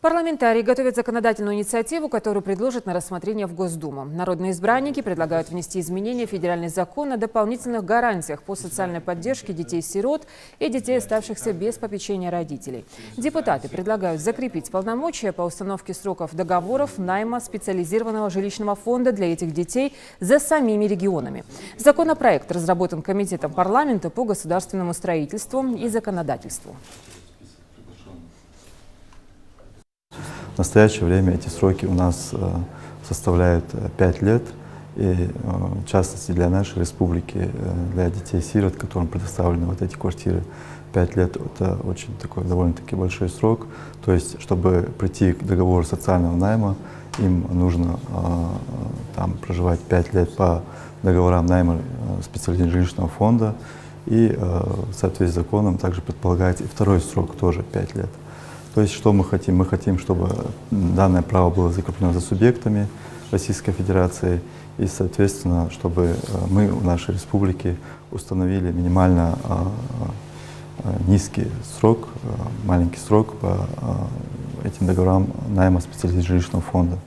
Парламентарии готовят законодательную инициативу, которую предложат на рассмотрение в Госдуму. Народные избранники предлагают внести изменения в федеральный закон о дополнительных гарантиях по социальной поддержке детей-сирот и детей, оставшихся без попечения родителей. Депутаты предлагают закрепить полномочия по установке сроков договоров найма специализированного жилищного фонда для этих детей за самими регионами. Законопроект разработан Комитетом парламента по государственному строительству и законодательству. В настоящее время эти сроки у нас составляют 5 лет, и в частности для нашей республики, для детей-сирот, которым предоставлены вот эти квартиры, 5 лет — это очень такой довольно-таки большой срок. То есть, чтобы прийти к договору социального найма, им нужно там проживать 5 лет по договорам найма специализированного жилищного фонда, и в соответствии с законом также предполагается и второй срок, тоже 5 лет. То есть, что мы хотим? Мы хотим, чтобы данное право было закреплено за субъектами Российской Федерации, и, соответственно, чтобы мы в нашей республике установили минимально низкий срок, маленький срок по этим договорам найма специализированного жилищного фонда.